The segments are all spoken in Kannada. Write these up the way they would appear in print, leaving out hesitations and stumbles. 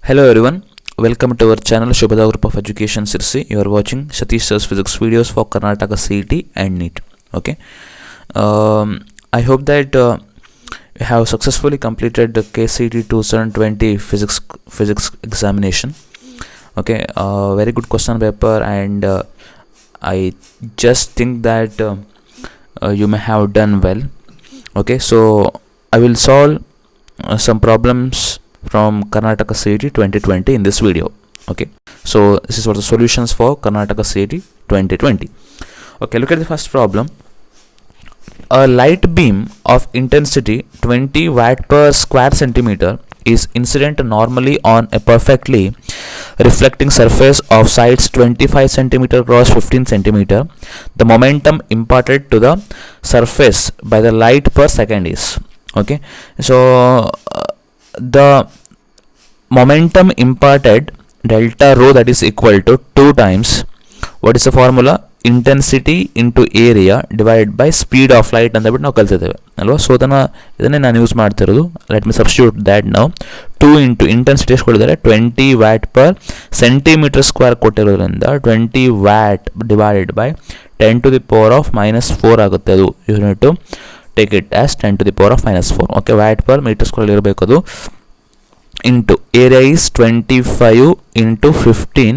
Hello everyone, welcome to our channel Shubhada Group of Education Sirsi. You are watching Satish Sir's physics videos for Karnataka CET and NEET. Okay, I hope that you have successfully completed the KCET 2020 physics examination. Okay, very good question paper, and I just think that you may have done well. Okay, so I will solve some problems from Karnataka CET 2020 in this video. Okay, so this is what the solutions for Karnataka CET 2020. Okay, look at the first problem. A light beam of intensity 20 watt per square centimeter is incident normally on a perfectly reflecting surface of sides 25 centimeter cross 15 centimeter. The momentum imparted to the surface by the light per second is. Okay, so the momentum imparted delta rho, that is equal to 2 times what is the formula, intensity into area divided by speed of light ಅಂತ ಬಿಟ್ಟು ನಾವು ಕಲಿತಿದ್ದೇವೆ ಅಲ್ವಾ. ಸೊ ಇದನ್ನೇ ನಾನು ಯೂಸ್ ಮಾಡ್ತಿರೋದು. ಲೆಟ್ ಮಿ ಸಬ್ಸ್ಟಿಟ್ಯೂಟ್ ದ್ಯಾಟ್ ನಾವು 2 ಇಂಟು ಇಂಟೆನ್ಸಿಟಿ ಎಷ್ಟು ಕೊಟ್ಟಿದ್ದಾರೆ 20 ವ್ಯಾಟ್ ಪರ್ ಸೆಂಟಿಮೀಟರ್ ಸ್ಕ್ವೇರ್ ಕೊಟ್ಟಿರೋದ್ರಿಂದ 20 watt divided by 10 to the power of -4 ಆಗುತ್ತೆ. ಅದು unit to take it as 10 to the power of -4. Okay, watt per metre square ಇರಬೇಕು. ಅದು into area is 25 into 15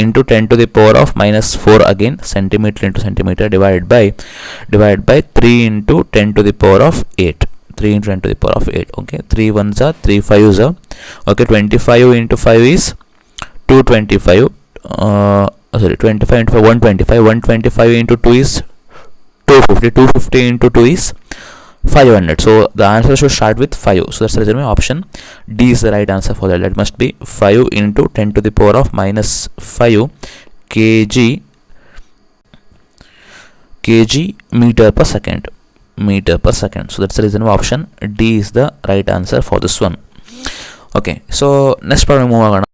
into 10 to the power of -4 again centimeter into centimeter divided by 3 into 10 to the power of 8. 3 into 10 to the power of 8. Okay, 3 ones are 3 5s are. Okay, 25 into 5 is 225. 25 into 5 125. 125 into 2 is 250. 250 into 2 is 500. So the answer should start with 5. So that's the reason why option D is the right answer for that. That must be 5 into 10 to the power of -5 kg meter per second. So that's the reason why option D is the right answer for this one. Okay, so next problem move on.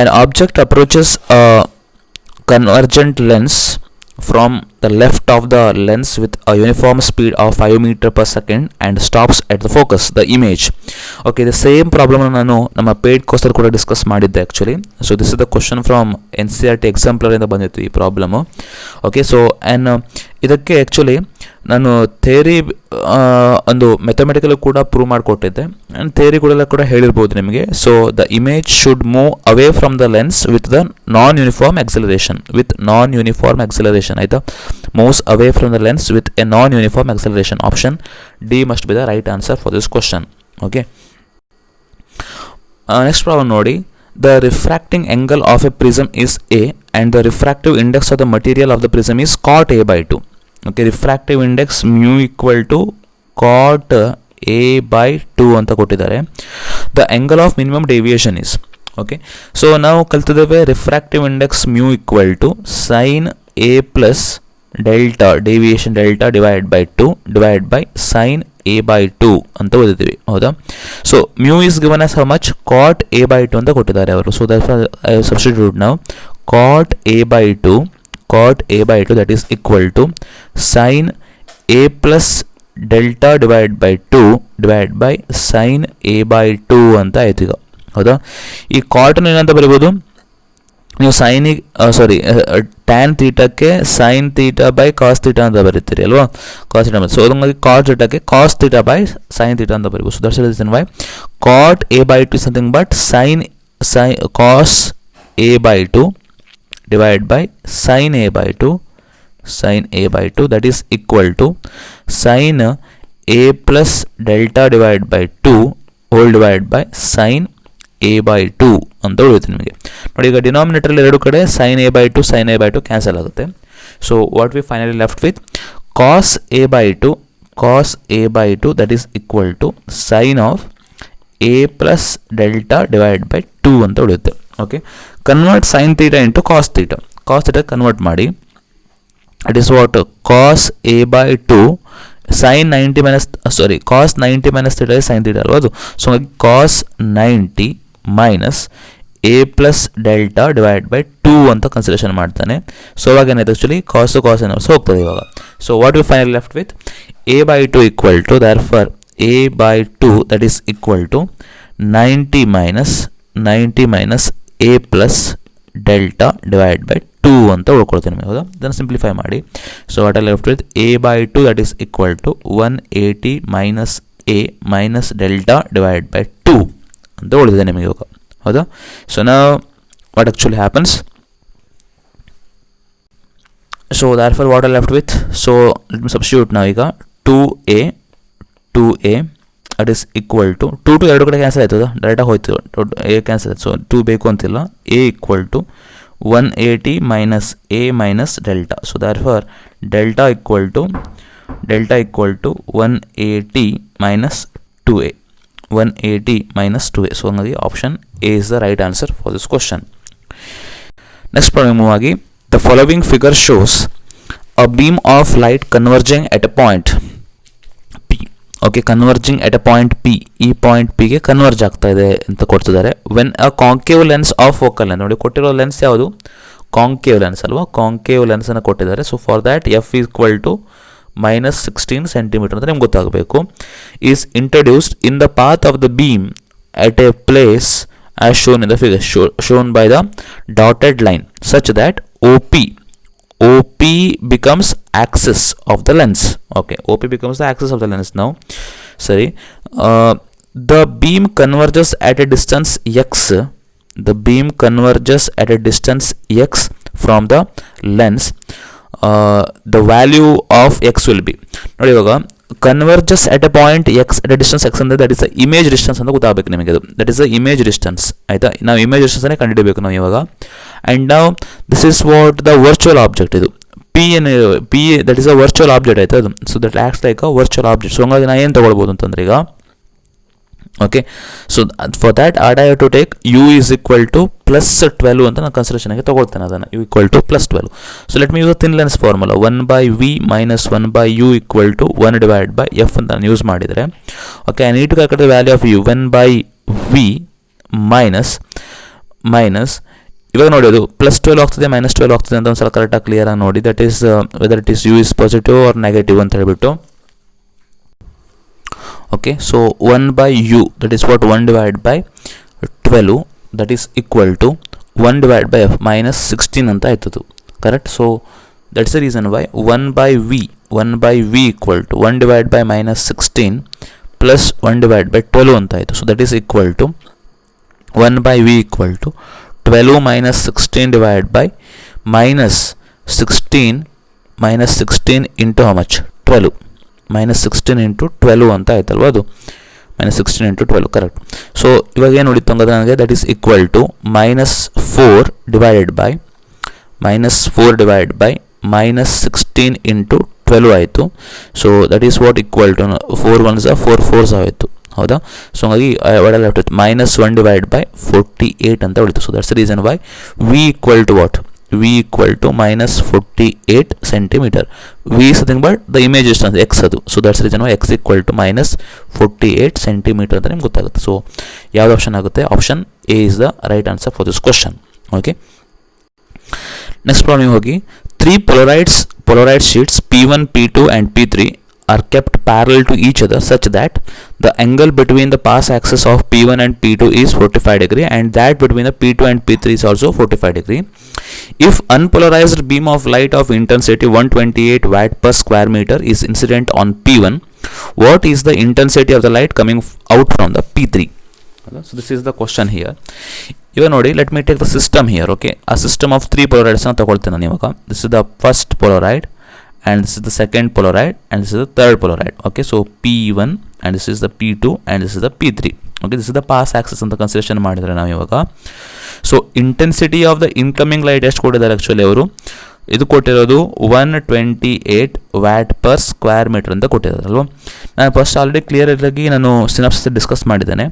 An object approaches a convergent lens from the left of the lens with a uniform speed of 5 meter per second and stops at the focus, the image. Okay, the same problem ನಾನು ನಮ್ಮ ಪೇಡ್ ಕೋರ್ಸಲ್ಲಿ ಕೂಡ ಡಿಸ್ಕಸ್ ಮಾಡಿದ್ದೆ actually. So this is the question from NCERT ಎಕ್ಸಾಂಪ್ಲರಿಂದ ಬಂದಿತ್ತು ಈ ಪ್ರಾಬ್ಲಮು. ಓಕೆ, ಸೊ ಆ್ಯಂಡ್ ಇದಕ್ಕೆ ಆ್ಯಕ್ಚುಲಿ ನಾನು ಥೇರಿ ಒಂದು ಮೆಥಮೆಟಿಕಲ್ ಕೂಡ ಪ್ರೂವ್ ಮಾಡಿಕೊಟ್ಟಿದ್ದೆ ಆ್ಯಂಡ್ ಥೇರಿ ಕೂಡ ಹೇಳಿರ್ಬೋದು ನಿಮಗೆ. So the image should move away from the lens with the non uniform acceleration ಆಯಿತಾ. Moves away from the lens with a non uniform acceleration. Option D must be the right answer for this question. Okay, next problem ನೋಡಿ. The refracting angle of a prism is A and the refractive index of the material of the prism is cot A by 2. Okay, refractive index mu equal to cot A by 2 ಅಂತ ಕೊಟ್ಟಿದ್ದಾರೆ. The angle of minimum deviation is. Okay, so ನಾವು ಕಲ್ತಿದ್ದೇವೆ refractive index mu equal to sin A plus delta deviation delta divided by 2 divided by sin A by 2 ಅಂತ ಓದಿದ್ದೀವಿ, ಹೌದಾ. So mu is given as how much cot A by 2 ಅಂತ ಕೊಟ್ಟಿದ್ದಾರೆ ಅವರು. ಸೊ ದಟ್ ಐ ಸಬ್ಸ್ಟಿಟ್ಯೂಟ್ ನಾವು ಕಾಟ್ A by 2 that is equal to sin A plus delta divided by 2 divided by sin A by 2 ಅಂತ ಆಯ್ತು ಈಗ, ಹೌದಾ. ಈ ಕಾಟನ್ನು ಏನಂತ ಬರೀಬೋದು ನೀವು ಟ್ಯಾನ್ ಥೀಟಾಕ್ಕೆ sine theta by cos theta ಅಂತ ಬರೀತೀರಿ ಅಲ್ವಾ, ಕಾಸ್ ಥೀಟಾ. ಸೊ ಹಂಗಾಗಿ ಕಾಟ್ ಥೀಟಾಕ್ಕೆ cos theta by sine theta ಅಂತ ಬರೀಬೋದು. So that's the reason why cot A by 2 is nothing but cos A by 2 divided by sin A by 2 that is equal to sin A plus delta divided by 2 whole divided by sin A by 2 ಅಂತ ಉಳಿಯುತ್ತೆ ನಿಮಗೆ. ನೋಡಿ, ಈಗ ಡಿನಾಮಿನೇಟರಲ್ಲಿ ಎರಡು ಕಡೆ sin A by 2 ಕ್ಯಾನ್ಸಲ್ ಆಗುತ್ತೆ. So what we finally left with cos A by 2 that is equal to sin of A plus delta divided by 2 ಅಂತ ಉಳಿಯುತ್ತೆ. Okay, convert sin theta into cos theta convert ಮಾಡಿ. It is what cos A by 2 sin 90 cos 90 minus theta is sin theta ಅಲ್ವಾ ಅದು. So cos 90 minus A plus delta divided by 2 ಅಂತ ಕನ್ಸಿಡರೇಷನ್ ಮಾಡ್ತಾನೆ. ಸೊ ಅವಾಗ ಏನಾಯ್ತು ಆ್ಯಕ್ಚುಲಿ ಕಾಸ್ ಏನಾದ್ರು ಹೋಗ್ತದೆ ಇವಾಗ. So what we finally left with A by 2 equal to, therefore A by 2 that is equal to 90 minus 90 minus A plus delta divide by 2 ಅಂತ ಉಳ್ಕೊಳ್ತೀನಿ ನಿಮಗೆ. ಹೌದಾ, ಇದನ್ನು ಸಿಂಪ್ಲಿಫೈ ಮಾಡಿ. So what I left with A by 2 that is equal to 180 minus A minus delta divide by 2 ಅಂತ ಉಳಿದಿದೆ ನಿಮಗೆ ಇವಾಗ. ಹೌದಾ, ಸೊ ನಾವು what actually happens, so therefore what I left with, so let me substitute now. ಈಗ 2a that is equal to 2 ಎರಡು ಕಡೆ ಕ್ಯಾನ್ಸಲ್ ಆಯ್ತದ, ಡೈರೆಕ್ಟಾಗಿ ಹೋಯ್ತು, ಎ ಕ್ಯಾನ್ಸಲ್ ಆಯ್ತು. ಸೊ 2 ಬೇಕು ಅಂತಿಲ್ಲ. a equal to 180 minus A minus delta. So therefore delta equal to 180 minus 2a, 180 minus 2a. So ಹಂಗಾಗಿ option A is the right answer for this question. Next problem ಆಗಿ, the following figure shows a beam of light converging at a point P. Okay, converging at a point P. ಈ ಪಾಯಿಂಟ್ P ಗೆ ಕನ್ವರ್ಜ್ ಆಗ್ತಾ ಇದೆ ಅಂತ ಕೊಡ್ತಿದ್ದಾರೆ. when a concave lens of focal length, ನೋಡಿ ಕೊಟ್ಟಿರೋ ಲೆನ್ಸ್ ಯಾವುದು, ಕಾಂಕೇವ್ ಲೆನ್ಸ್ ಅಲ್ವಾ, ಕಾಂಕೇವ್ ಲೆನ್ಸ್ ಅನ್ನು ಕೊಟ್ಟಿದ್ದಾರೆ. So for that f equal to minus 16 centimetre ಅಂತ ನಿಮ್ಗೆ ಗೊತ್ತಾಗಬೇಕು. Is introduced in the path of the beam at a place as shown in the figure, shown by the dotted line, such that OP becomes axis of the lens. Okay, OP becomes the axis of the lens. Now sorry, the beam converges at a distance x, the beam converges at a distance x from the lens. The value of x will be, ನೋಡಿ ಇವಾಗ converges at a point X at a distance X ಅಂದರೆ that is the image distance ಅಂತ ಗೊತ್ತಾಗಬೇಕು ನಿಮಗೆ. ಅದು that is the image distance. ಆಯಿತಾ, ನಾವು ಇಮೇಜ್ ಡಿಸ್ಟೆನ್ಸನ್ನೇ ಕಂಡುಹಿಡಬೇಕು ನಾವು ಇವಾಗ. ಆ್ಯಂಡ್ ನಾವು this is what the virtual object. ಇದು P that is a virtual object ಆಯಿತಾ ಅದು. So that acts like a virtual object. So ಹಂಗಾಗಿ ನಾನು ಏನು ತೊಗೊಳ್ಬೋದು ಅಂತಂದ್ರೆ ಈಗ, okay, so for that add I have to take U is equal to plus 12 ಅಂತ ನಾನು ಕನ್ಸಿಡರೇಷನ್ಗೆ ತೊಗೊಳ್ತೇನೆ ಅದನ್ನು. U equal to plus 12. So let me use thin lens formula 1/v minus 1/u equal to 1 divide by F ಅಂತ ನಾನು ಯೂಸ್ ಮಾಡಿದರೆ, okay, I need to calculate the value of U 1/v minus ಇವಾಗ ನೋಡಿ ಅದು ಪ್ಲಸ್ 12 ಆಗ್ತದೆ ಮೈನಸ್ 12 ಆಗ್ತದೆ ಅಂತ ಒಂದು ಸಲ ಕರೆಕ್ಟಾಗಿ ಕ್ಲಿಯರಾಗಿ ನೋಡಿ. That is whether it is U is positive or negative ಅಂತ ಹೇಳ್ಬಿಟ್ಟು. Okay, so 1/u that is what 1 divided by 12 that is equal to 1 divided by f minus 16 ಅಂತ ಆಯ್ತದು, correct. So that's the reason why 1/v equal to 1 divided by minus 16 plus 1 divided by 12 ಅಂತ ಆಯಿತು. So that is equal to 1/v equal to 12 minus 16 divided by minus 16 into how much, 12, minus 16 into 12 ಅಂತ ಆಯ್ತಲ್ವ, ಅದು ಮೈನಸ್ 16 ಇಂಟು 12, ಕರೆಕ್ಟ್. ಸೊ ಇವಾಗ ಏನು ಉಳಿತು ಹಂಗಾದ್ರೆ ನನಗೆ, that is equal to minus 4 divided by minus 16 into 12 ಆಯಿತು. So that is what equal to 4 1s 4 4s ಆಯಿತು. ಹೌದಾ, ಸೊ ಹಾಗಾಗಿ ಒಡೆಲ್ಲ ಇಟ್ಟು ಮೈನಸ್ 1 ಡಿವೈಡ್ ಬೈ 48 ಅಂತ ಉಳಿತು. So that's the reason why we equal to what, v equal to minus 48 centimeter. v is nothing but the image distance x adu. So that's the reason why x equal to minus 48 centimeter ಅಂತ ನಿಮ್ಗೆ ಗೊತ್ತಾಗುತ್ತೆ. ಸೊ ಯಾವ್ದು ಆಪ್ಷನ್ ಆಗುತ್ತೆ, option A is the right answer for this question. Okay, next problem ಹೋಗಿ, 3 polarized sheets P1, P2 and P3 are kept parallel to each other such that the angle between the pass axis of P1 and P2 is 45 degree and that between the P2 and P3 is also 45 degree. If unpolarized beam of light of intensity 128 watt per square meter is incident on P1, what is the intensity of the light coming out from the P3? So this is the question here. ಇವಾಗ ನೋಡಿ, let me take the system here. Okay, ಆ ಸಿಸ್ಟಮ್ ಆಫ್ 3 ಪೊಲರೈಡ್ಸ್ನ ತಗೊಳ್ತೇನೆ ನಾನು ಇವಾಗ. This is the first polaroid and this is the second polaroid and this is the third polaroid. Okay, so P1 and this is the P2 and this is the P3. Okay, this is the pass axis ಅಂತ ಕನ್ಸಿಡರೇಷನ್ ಮಾಡಿದರೆ ನಾವು ಇವಾಗ. So intensity of the incoming light ಎಷ್ಟು ಕೊಟ್ಟಿದ್ದಾರೆ ಆ್ಯಕ್ಚುಲಿ ಅವರು, ಇದು ಕೊಟ್ಟಿರೋದು 128 ವ್ಯಾಟ್ ಪರ್ ಸ್ಕ್ವೇರ್ ಮೀಟರ್ ಅಂತ ಕೊಟ್ಟಿದ್ದಾರಲ್ವ. ನಾನು ಫಸ್ಟ್ ಆಲ್ರೆಡಿ ಕ್ಲಿಯರ್ ಆಗಿ ನಾನು ಸಿನಾಪ್ಸಿಸ್ ಡಿಸ್ಕಸ್ ಮಾಡಿದ್ದೇನೆ.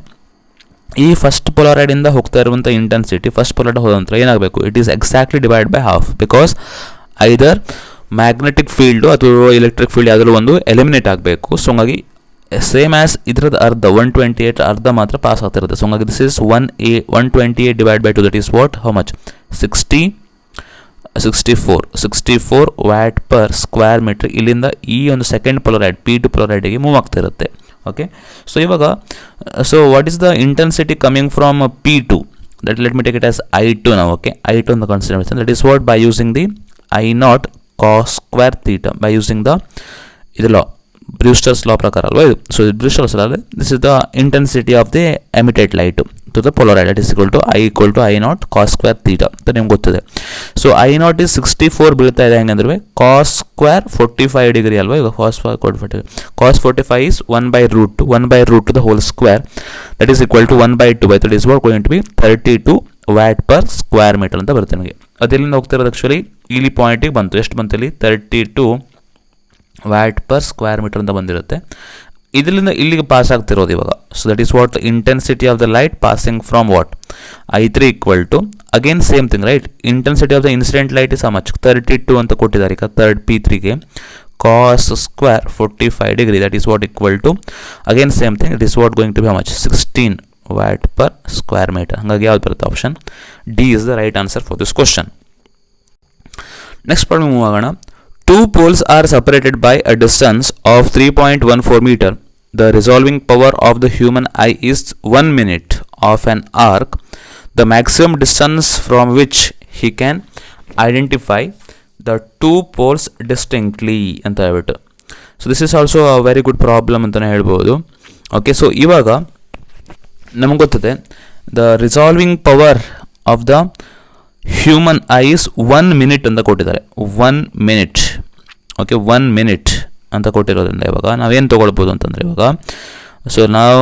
ಈ ಫಸ್ಟ್ ಪೊಲಾರೈಡಿಂದ ಹೋಗ್ತಾ ಇರುವಂಥ ಇಂಟೆನ್ಸಿಟಿ ಫಸ್ಟ್ ಪೊಲಾರೈಡ್ ಹೋದ ನಂತರ ಏನಾಗಬೇಕು, it is exactly divide by half, because either magnetic field ಅಥವಾ ಎಲೆಕ್ಟ್ರಿಕ್ ಫೀಲ್ಡ್ ಯಾವುದಾದ್ರು ಒಂದು ಎಲಿಮಿನೇಟ್ ಆಗಬೇಕು. ಸೊ ಹಂಗಾಗಿ ಸೇಮ್ ಆ್ಯಸ್ ಇದ್ರದ್ದು ಅರ್ಧ 128 ಅರ್ಧ ಮಾತ್ರ ಪಾಸ್ ಆಗ್ತಿರುತ್ತೆ. ಸೊ ಹಂಗಾಗಿ this is 128 divide by 2 that is what, how much, 64 watt per square metre. ಇಲ್ಲಿಂದ ಈ ಒಂದು ಸೆಕೆಂಡ್ ಪೊಲರೈಡ್ P2 ಪೊಲರೈಡಿಗೆ ಮೂವ್ ಆಗ್ತಿರುತ್ತೆ. ಓಕೆ, ಸೊ ಇವಾಗ so what is the intensity coming from P2? that let me take it as I2 now. Okay, I2 in the consideration, that is what, by using the I naught cos square theta, by using the ಇದು law, Brewster's law ಪ್ರಕಾರ ಅಲ್ವಾ ಇದು. So Brewster's law, this is the intensity of the emitted light to the polarized, that is equal to I naught cos square theta ಅಂತ ನಿಮ್ಗೆ ಗೊತ್ತಿದೆ. ಸೊ I naught is 64 ಬೀಳ್ತಾ ಇದೆ ಹೆಂಗಂದ್ರೆ cos square 45 ಡಿಗ್ರಿ ಅಲ್ವಾ. ಈಗ cos 45 is 1 by root 2 the whole square, that is equal to 1 by 2 by 3 is what going to be 32 watt per square meter ಅಂತ ಬರುತ್ತೆ ನಿಮಗೆ. ಅದೆಲ್ಲಿಂದ ಹೋಗ್ತಿರೋದು ಆ್ಯಕ್ಚುಲಿ ಇಲ್ಲಿ ಪಾಯಿಂಟಿಗೆ ಬಂತು. ಎಷ್ಟು ಬಂತು ಇಲ್ಲಿ 32 ವ್ಯಾಟ್ ಪರ್ ಸ್ಕ್ವೇರ್ ಮೀಟರ್ ಅಂತ ಬಂದಿರುತ್ತೆ. ಇದರಿಂದ ಇಲ್ಲಿಗೆ ಪಾಸ್ ಆಗ್ತಿರೋದು ಇವಾಗ. So that is what intensity of the light passing from what I3 equal to again same thing right. Intensity of the incident light is much 32 ಅಂತ ಕೊಟ್ಟಿದ್ದಾರೆ ಈಗ ಥರ್ಡ್ P3ಗೆ cos square 45 degree, that is what equal to again same thing, it is what going to be much 16 watt per square metre. ಹಾಗಾಗಿ ಯಾವ್ದು ಬರುತ್ತೆ option D is the right answer for this question. Next problem move ಆಗೋಣ. Two poles are separated by a distance of 3.14 meter. The resolving power of the human eye is 1 minute of an arc. The maximum distance from which he can identify the two poles distinctly ಅಂತ ಹೇಳ್ಬಿಟ್ಟು. So this is also a very good problem ಅಂತಲೇ ಹೇಳ್ಬೋದು. ಓಕೆ, ಸೊ ಇವಾಗ ನಮಗೆ ಗೊತ್ತಿದೆ the resolving power of the human ice 1 minute ಅಂತ ಕೊಟ್ಟಿದ್ದಾರೆ. 1 minute, ಓಕೆ 1 minute ಅಂತ ಕೊಟ್ಟಿರೋದ್ರಿಂದ ಇವಾಗ ನಾವೇನು ತೊಗೊಳ್ಬೋದು ಅಂತಂದರೆ ಇವಾಗ, ಸೊ ನಾವು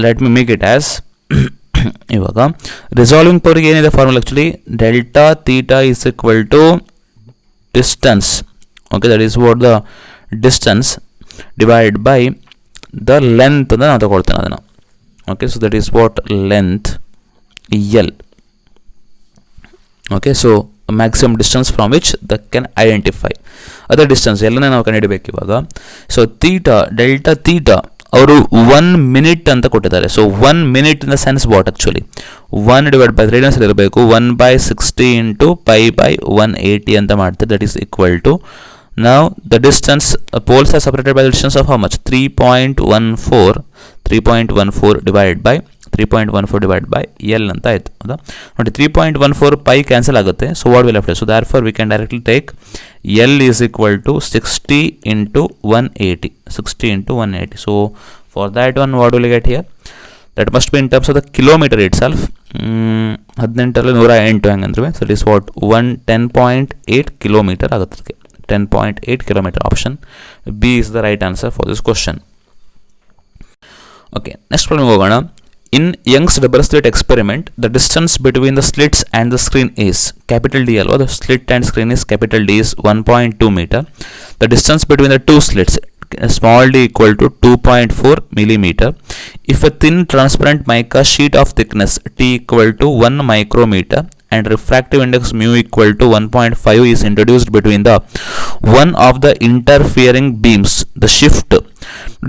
let me make it as ಇವಾಗ ರಿಸಾಲ್ವಿಂಗ್ ಪವರ್ಗೆ ಏನಿದೆ formula actually delta theta is equal to distance. Okay, that is what the distance divide by the length ಅಂತ ನಾವು ತಗೊಳ್ತೇನೆ ಅದನ್ನು. Okay, so that is what length L. Okay, so maximum distance from which the can identify other distance ಎಲ್ಲನೇ ನಾವು ಕಂಡುಹಿಡಬೇಕು ಇವಾಗ. ಸೊ ತೀಟಾ ಡೆಲ್ಟಾ ತೀಟಾ ಅವರು 1 minute ಅಂತ ಕೊಟ್ಟಿದ್ದಾರೆ. So 1 minute in the sense what actually 1 divide by radians ಇರಬೇಕು 1/60 ಇಂಟು ಪೈ ಬೈ 180 ಅಂತ ಮಾಡ್ತಾರೆ. ದಟ್ ಈಸ್ ಈಕ್ವಲ್ ಟು ನಾವು the distance poles are separated by the distance of how much 3.14 divided by 3.14 divide by L ಅಂತ ಆಯಿತು. ಹೌದಾ ನೋಡಿ, 3.14 ಪೈ ಕ್ಯಾನ್ಸಲ್ ಆಗುತ್ತೆ. So what will left, so therefore we can directly take L is equal to 60 into 180. 60 into 180. So for that one what will get here, that must be in terms of the kilometre itself. 18ರಲ್ಲಿ 108 ಹೆಂಗಂದ್ರೆ so it is what 10.8 kilometre ಆಗುತ್ತೆ. ಅದಕ್ಕೆ 10.8 kilometre. Option B is the right answer for this question. Okay, next problem ಹೋಗೋಣ. In Young's double slit experiment, the distance between the slits and the screen is capital D alwa. The slit and screen is capital D is 1.2 meter. The distance between the two slits small d equal to 2.4 millimeter. If a thin transparent mica sheet of thickness T equal to 1 micrometer and refractive index mu equal to 1.5 is introduced between the one of the interfering beams, the shift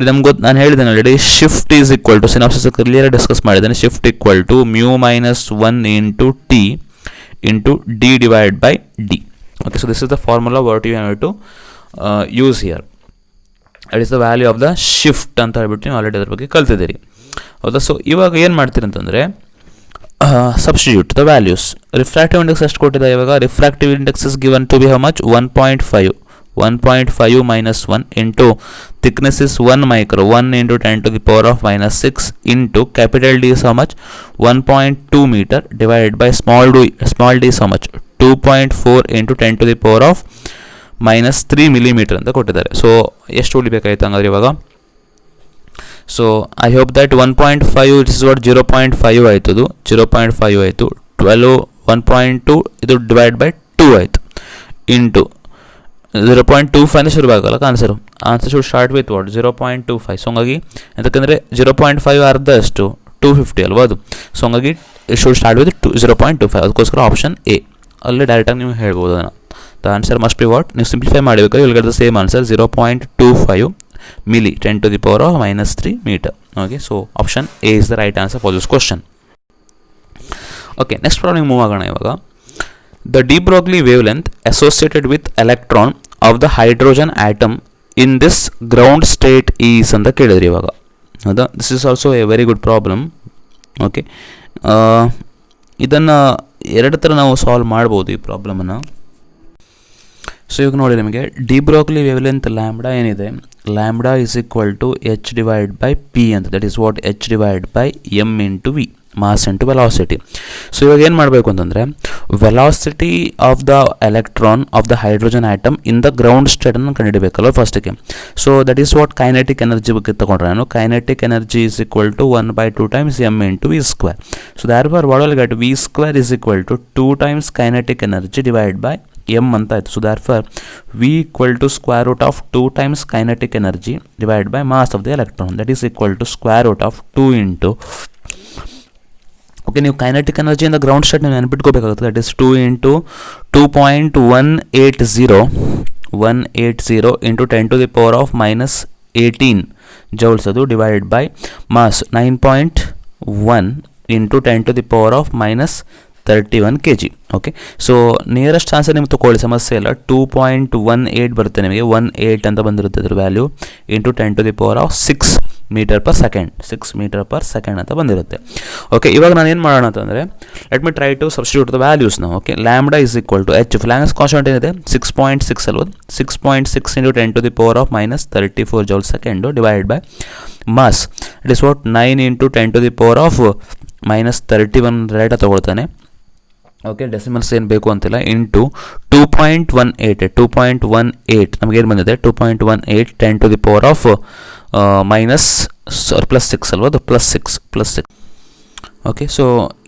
ನಮ್ಗೆ ಗೊತ್ತು, ನಾನು ಹೇಳಿದ್ದೇನೆ already, shift is equal to synopsis clear discuss ಮಾಡಿದ್ದೇನೆ. Shift equal to mu minus 1 into T into D divide by D. Okay, so this is the formula what you have to use here. That is the value of the shift ಅಂತ ಹೇಳ್ಬಿಟ್ಟು ನೀವು ಆಲ್ರೆಡಿ ಅದ್ರ ಬಗ್ಗೆ ಕಲ್ತಿದ್ದೀರಿ. ಹೌದಾ, ಸೊ ಇವಾಗ ಏನು ಮಾಡ್ತೀರಿ ಅಂತಂದರೆ substitute the values. Refractive index ಎಷ್ಟು ಕೊಟ್ಟಿದೆ ಇವಾಗ? Refractive index is given to be how much 1.5 minus 1 into thickness is 1 micro, 1 into 10 to the power of minus 6 into capital D is how much 1.2 meter divided by small d is how much 2.4 into 10 to the power of minus 3 millimeter ಅಂತ ಕೊಟ್ಟಿದ್ದಾರೆ. ಸೊ ಎಷ್ಟು ಉಳಿಬೇಕಾಯ್ತು ಹಂಗಾದ್ರೆ ಇವಾಗ? So I hope that 1.5 it's what 0.5 ಆಯಿತು. ಅದು 0.5 ಆಯಿತು. 12 1.2 ಇದು ಡಿವೈಡ್ ಬೈ 2 ಆಯಿತು ಇಂಟು 0.25 ಅಂತ ಶುರುವಾಗಲ್ಲ answer. Answer should start with what 0.25. So ಹಂಗಾಗಿ ಯಾಕಂದರೆ 0.5 ಅರ್ಧ ಅಷ್ಟು 250 ಅಲ್ವಾ ಅದು. ಸೊ ಹಂಗಾಗಿ ಇಟ್ ಶುಡ್ ಸ್ಟಾರ್ಟ್ ವಿತ್ 0.25. ಅದಕ್ಕೋಸ್ಕರ ಆಪ್ಷನ್ ಎ ಅಲ್ಲೇ ಡೈರೆಕ್ಟಾಗಿ ನೀವು ಹೇಳ್ಬೋದು ಅದನ್ನು. The answer must be what, ನೀವು ಸಿಂಪ್ಲಿಫೈ ಮಾಡಬೇಕು, will get the same answer 0.25 milli 10 to the power of minus 3 meter. Okay, so option A is the right answer for this question. Okay, next problem move ಆಗೋಣ ಇವಾಗ. The de Broglie wavelength associated with electron of the hydrogen atom in this ground state is ಅಂತ ಕೇಳಿದ್ರಿ ಇವಾಗ. ಹೌದಾ, this is also a very good problem. Okay, ಇದನ್ನು ಎರಡು ಥರ ನಾವು ಸಾಲ್ವ್ ಮಾಡ್ಬೋದು ಈ ಪ್ರಾಬ್ಲಮನ್ನು. ಸೊ ಇವಾಗ ನೋಡಿ ನಿಮಗೆ ಡಿ ಬ್ರೋಗ್ಲಿ ವೇವ್ಲೆಂತ್ ಲ್ಯಾಂಬ್ಡಾ ಏನಿದೆ, lambda is equal to H divide by P ಅಂತ, that is what H divide by M into V, mass into velocity. So ಇವಾಗ ಏನು ಮಾಡಬೇಕು ಅಂತಂದರೆ velocity of the electron of the hydrogen atom in the ground ಸ್ಟೇಟನ್ನು ಕಂಡುಹಿಡಬೇಕಲ್ವ ಫಸ್ಟಿಗೆ. So that is what kinetic energy ಬಗ್ಗೆ ತಗೊಂಡ್ರೆ ನಾನು kinetic energy is equal to 1/2 times M into V square. So therefore what will get V square is equal to 2 times kinetic energy divide by M ಅಂತ ಆಯಿತು. So therefore V equal to square root of 2 times kinetic energy divide by mass of the electron, that is equal to square root of 2 into, okay ನೀವು ಕೈನೆಟಿಕ್ ಎನರ್ಜಿಯಿಂದ ಗ್ರೌಂಡ್ ಸ್ಟೇಟ್ ನೀವು ನೆನಪಿಟ್ಕೋಬೇಕಾಗುತ್ತೆ, that is 2 into 2.180 into 10⁻⁻18 joules ಅದು divide by mass 9.1 into 10⁻⁻31 kg. Okay, so nearest answer ನಿಮ್ಗೆ ತೊಗೊಳ್ಳಿ, ಸಮಸ್ಯೆ ಇಲ್ಲ. 2.18 ಬರುತ್ತೆ ನಿಮಗೆ, 18 ಅಂತ ಬಂದಿರುತ್ತೆ ಅದ್ರ ವ್ಯಾಲ್ಯೂ, into 10⁻6 metre per second, 6 metre per second ಅಂತ ಬಂದಿರುತ್ತೆ. ಓಕೆ, ಇವಾಗ ನಾನು ಏನು ಮಾಡೋಣ ಅಂತಂದರೆ let me try to substitute the ವ್ಯಾಲ್ಯೂಸ್ನ. Okay, lambda is equal to H, Planck's constant ಏನಿದೆ 6.6 ಅಲ್ವ, 6.6 into 10⁻⁻34 joule second divide by mass, it is what 9 into 10⁻⁻31 ರೈಟ ತೊಗೊಳ್ತಾನೆ. ಓಕೆ, ಡೆಸಿಮಲ್ಸ್ ಏನು ಬೇಕು ಅಂತಿಲ್ಲ, ಇಂಟು 2.18 ನಮಗೇನು ಬಂದಿದೆ 2.18 10⁻⁻⁻+6 ಅಲ್ವ, ಅದು +6. ಓಕೆ, ಸೊ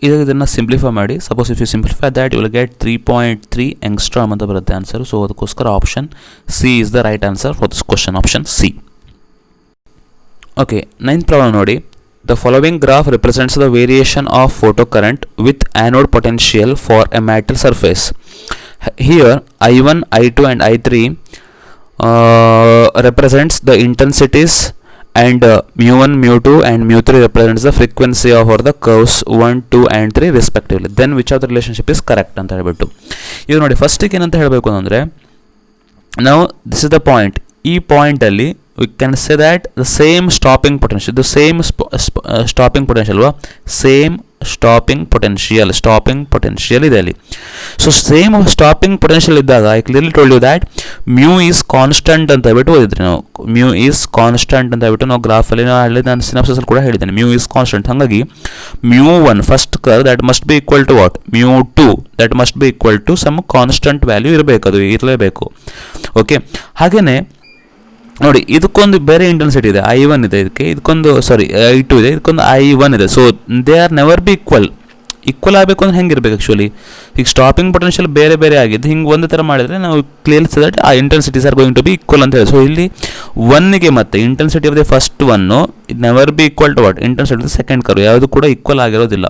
ಇದನ್ನು ಸಿಂಪ್ಲಿಫೈ ಮಾಡಿ. Suppose if you simplify that you will get 3.3 angstrom ಅಂತ ಬರುತ್ತೆ ಆನ್ಸರು. ಸೊ ಅದಕ್ಕೋಸ್ಕರ option C is the right answer for this question, option C. Okay, 9th problem ನೋಡಿ. The following graph represents the variation of photocurrent with anode potential for a metal surface. Here I1, I2 and I3 represents the intensities and mu1, mu2 and mu3 represents the frequency of the curves 1, 2 and 3 respectively. Then which of the relationship is correct ಅಂತ ಹೇಳ್ಬಿಟ್ಟು ಈಗ ನೋಡಿ ಫಸ್ಟಿಗೆ ಏನಂತ ಹೇಳಬೇಕು ಅಂದರೆ, ನಾವು ದಿಸ್ ಇಸ್ ದ ಪಾಯಿಂಟ್, ಈ ಪಾಯಿಂಟಲ್ಲಿ we can say that the same stopping potential, the same stopping potential stopping potential ಇದೆ ಅಲ್ಲಿ. ಸೊ ಸೇಮ್ ಸ್ಟಾಪಿಂಗ್ ಪೊಟೆನ್ಷಿಯಲ್ ಇದ್ದಾಗ I clearly told you that mu is constant ಅಂತ ಹೇಳ್ಬಿಟ್ಟು ಓದಿದ್ರಿ ನಾವು. ಮ್ಯೂ ಈಸ್ ಕಾನ್ಸ್ಟೆಂಟ್ ಅಂತ ಹೇಳ್ಬಿಟ್ಟು ನಾವು ಗ್ರಾಫಲ್ಲಿ ನಾನು ಸಿನಾಪ್ಸಿಸಲ್ಲಿ ಕೂಡ ಹೇಳಿದ್ದೇನೆ, ಮ್ಯೂ ಈಸ್ ಕಾನ್ಸ್ಟೆಂಟ್. ಹಾಗಾಗಿ μ1 ಫಸ್ಟ್ ಕರ್ that must be equal to what, μ2 that must be equal to some constant value ಇರಬೇಕು, ಅದು ಇರಲೇಬೇಕು. ಓಕೆ, ಹಾಗೆಯೇ ನೋಡಿ ಇದಕ್ಕೊಂದು ಬೇರೆ ಇಂಟೆನ್ಸಿಟಿ ಇದೆ, I1 ಇದೆ, ಇದಕ್ಕೊಂದು I2 ಇದೆ, ಇದಕ್ಕೊಂದು I1 ಇದೆ. So they are never be equal ಆಗಬೇಕು ಅಂದ್ರೆ ಹೆಂಗಿರ್ಬೇಕು ಆ್ಯಕ್ಚುಲಿ, ಈಗ ಸ್ಟಾಪಿಂಗ್ ಪೊಟೆನ್ಷಿಯಲ್ ಬೇರೆ ಬೇರೆ ಆಗಿದ್ದು ಹಿಂಗೆ ಒಂದು ಥರ ಮಾಡಿದರೆ ನಾವು ಕ್ಲಿಯರ್ಲಿ ದಟ್ ಆ intensities are going to be equal ಅಂತ ಹೇಳಿ. ಸೊ ಇಲ್ಲಿ 1ಗೆ ಮತ್ತೆ ಇಂಟೆನ್ಸಿಟಿ ಆಫ್ ದಿ ಫಸ್ಟ್ ಒನ್ನು it never be equal to what, intensity of the second curve ಯಾವುದು ಕೂಡ ಈಕ್ವಲ್ ಆಗಿರೋದಿಲ್ಲ.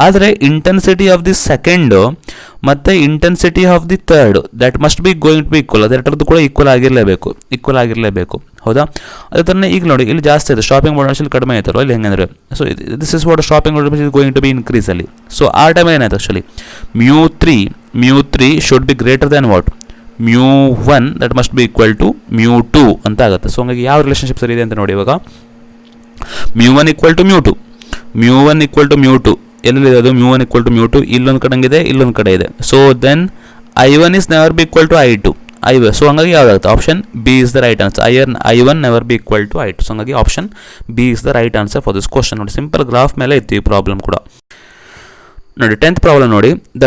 ಆದರೆ ಇಂಟೆನ್ಸಿಟಿ ಆಫ್ ದಿ ಸೆಕೆಂಡು ಮತ್ತು intensity of the third that must be going to be equal, ಅದೆರಡರದ್ದು ಕೂಡ ಈಕ್ವಲ್ ಆಗಿರಲೇಬೇಕು, ಹೌದಾ? ಅದೇ ಥರನೇ ಈಗ ನೋಡಿ ಇಲ್ಲಿ ಜಾಸ್ತಿ ಇದೆ, ಸ್ಟಾಪಿಂಗ್ ಪೊಟೆನ್ಷಿಯಲ್ ಕಡಿಮೆ ಆಯ್ತಲ್ವ ಇಲ್ಲಿ ಹೆಂಗಂದ್ರೆ. So this is what stopping potential is going to be increase ಅಲ್ಲಿ. ಸೊ ಆ ಟೈಮ್ ಏನಾಯ್ತು actually μ3 should be greater than what, μ1 that must be equal to μ2 ಅಂತ ಆಗುತ್ತೆ. ಸೊ ಹಂಗಾಗಿ ಯಾವ ರಿಲೇಷನ್ಶಿಪ್ ಸರಿ ಇದೆ ಅಂತ ನೋಡಿ. ಇವಾಗ μ1 ಈಕ್ವಲ್ ಟು μ2 ಎಲ್ಲಿದೆ ಅದು, μ1 ಈಕ್ವಲ್ ಟು μ2 ಇಲ್ಲೊಂದು ಕಡೆ ಹಂಗಿದೆ, ಇಲ್ಲೊಂದು ಕಡೆ ಇದೆ. So then I1 is never be equal to I2. So ಹಂಗಾಗಿ ಯಾವ್ದಾಗುತ್ತೆ, option B is the right answer. I1 never be equal to I2. So ಹಂಗಾಗಿ option B is the right answer for this question. ನೋಡಿ ಸಿಂಪಲ್ ಗ್ರಾಫ್ ಮೇಲೆ ಇತ್ತು ಈ ಪ್ರಾಬ್ಲಮ್ ಕೂಡ. ನೋಡಿ 10th ಪ್ರಾಬ್ಲಮ್ ನೋಡಿ. The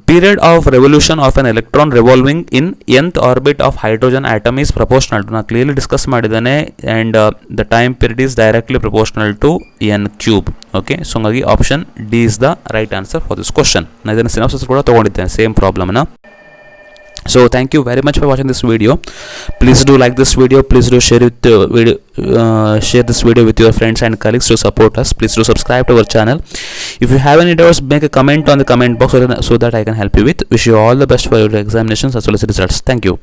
period of revolution of an electron revolving in nth orbit of hydrogen atom is proportional to, na clearly discuss ಮಾಡಿದಾನೆ, and the time period is directly proportional to n cube. okay, so hangagi option D is the right answer for this question. na idana synopsis kuda ತಗೊಂಡಿದ್ದೇನೆ same problem na. So thank you very much for watching this video. Please do like this video, please do share this video with your friends and colleagues to support us. Please do subscribe to our channel. If you have any doubts, make a comment on the comment box so that I can help you with. Wish you all the best for your examinations as well as results. Thank you.